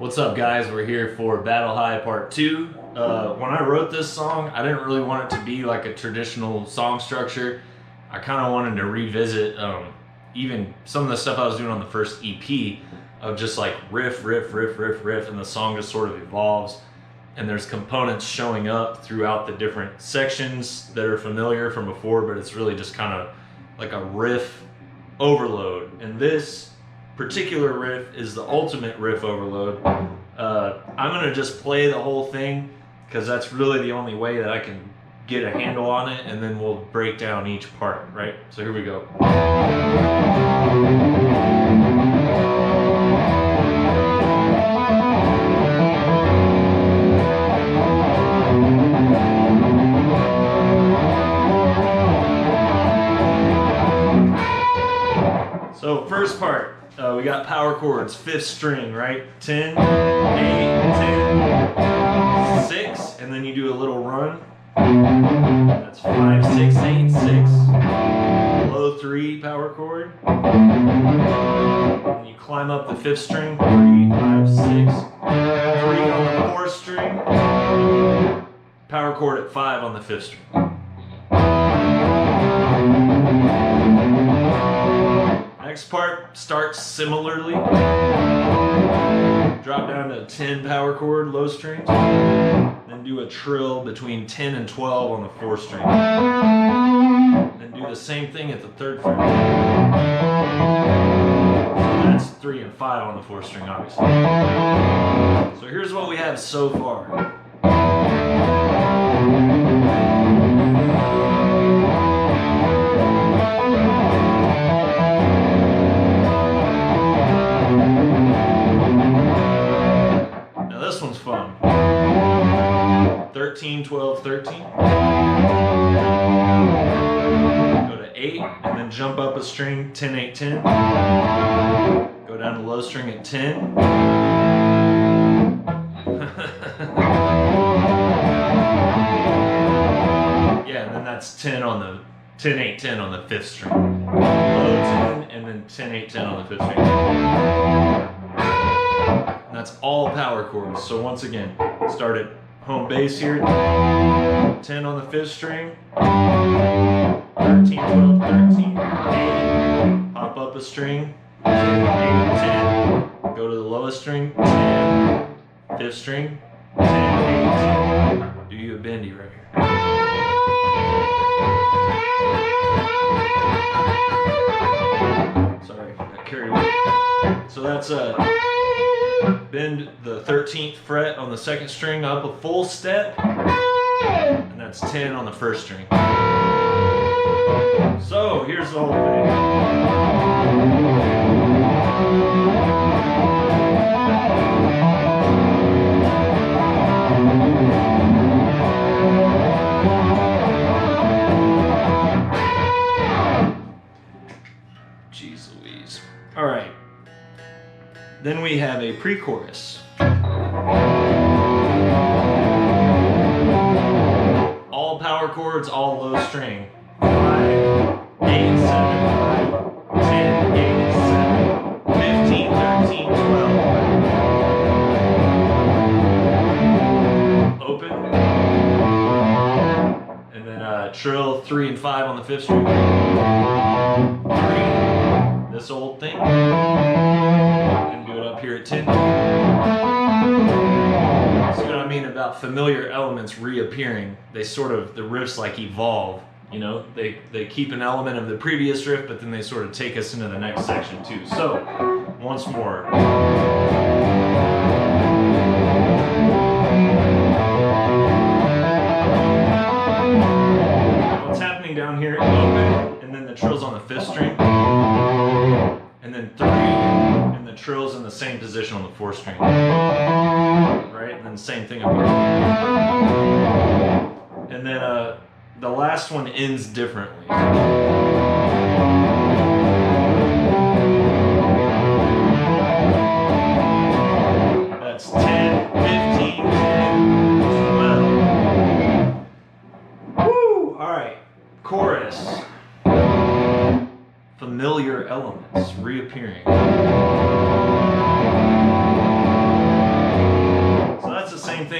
What's up, guys? We're here for Battle High Part 2. When I wrote this song, I didn't really want it to be like a traditional song structure. I kind of wanted to revisit even some of the stuff I was doing on the first EP of just like riff, riff, riff, riff, riff, and the song just sort of evolves. And there's components showing up throughout the different sections that are familiar from before, but it's really just kind of like a riff overload. And this particular riff is the ultimate riff overload. I'm gonna just play the whole thing because that's really the only way that I can get a handle on it, and then we'll break down each part, right? So here we go. So first part, we got power chords, 5th string, right? 10, 8, 10, 6, and then you do a little run. That's 5, 6, 8, 6. Low 3 power chord. And you climb up the 5th string, 3, 5, 6. 3 on the 4th string. Power chord at 5 on the 5th string. Next part starts similarly. Drop down to 10 power chord, low strings. Then do a trill between 10 and 12 on the 4th string. Then do the same thing at the 3rd fret. That's 3 and 5 on the 4th string, obviously. So here's what we have so far. This one's fun. 13, 12, 13. Go to 8 and then jump up a string, 10, 8, 10. Go down to low string at 10. Yeah, and then that's 10 on the 10, 8, 10 on the 5th string. Low 10 and then 10, 8, 10 on the 5th string. That's all power chords. So once again, start at home bass here. 10 on the 5th string. 13, 12, 13. 8. Hop up a string. 10, 8, 10. Go to the lowest string. 10. 5th string. 10, 8, 10. Do you a bendy right here. Sorry, got carried away. So that's bend the 13th fret on the 2nd string up a full step, and that's 10 on the 1st string. So here's the whole thing. Jeez Louise. All right. Then we have a pre-chorus. All power chords, all low string. 5, 8, 7, 5, 10, 8, 7, 15, 13, 12. Open. And then trill 3 and 5 on the 5th string. 3. This old thing. Up here at 10. See what I mean about familiar elements reappearing? They sort of, the riffs like evolve, you know? They keep an element of the previous riff, but then they sort of take us into the next section too. So, once more. What's happening down here? Open, and then the trill's on the 5th string. And then 3, and the trill's in the same position on the 4th string. Right? And then same thing up here. And then the last one ends differently. That's 10, 15, 10, 12. Woo! Alright. Chorus. Familiar elements reappearing.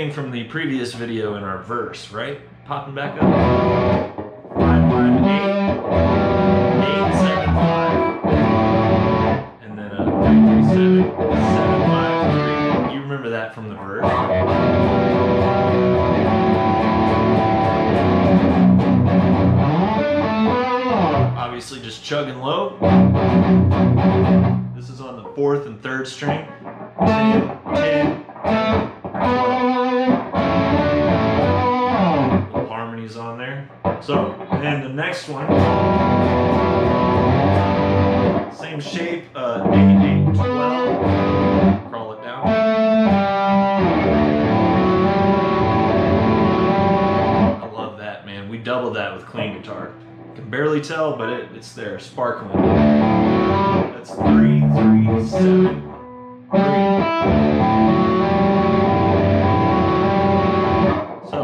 thing from the previous video in our verse, right? Popping back up. 5, 5, 8, 8, 7, 5, and then 3, 3, 7, 7, 5, 3. You remember that from the verse? Obviously, just chugging low. This is on the 4th and 3rd string. 10, 10, 10, 12. Little harmonies on there. So, and the next one, same shape, 8, 8, 12. Crawl it down. I love that, man. We doubled that with clean guitar. Can barely tell, but it's there, sparkling. That's 3, 3, 7, 3. So.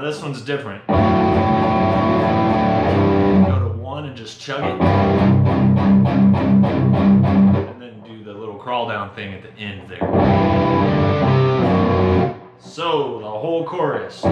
This one's different. Go to 1 and just chug it. And then do the little crawl down thing at the end there. So, the whole chorus.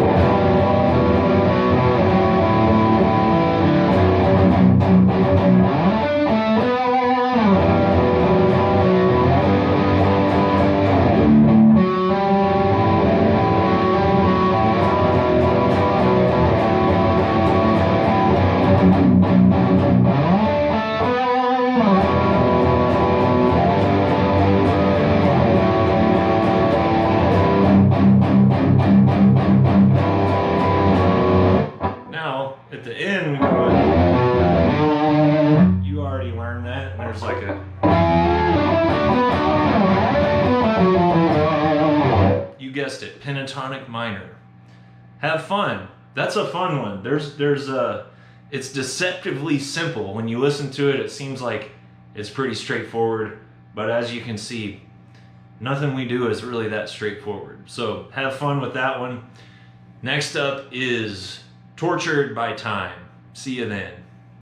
At the end, we go, you already learned that, and there's like a, you guessed it, pentatonic minor. Have fun. That's a fun one. It's deceptively simple. When you listen to it, it seems like it's pretty straightforward, but as you can see, nothing we do is really that straightforward. So have fun with that one. Next up is Tortured by Time. See you then.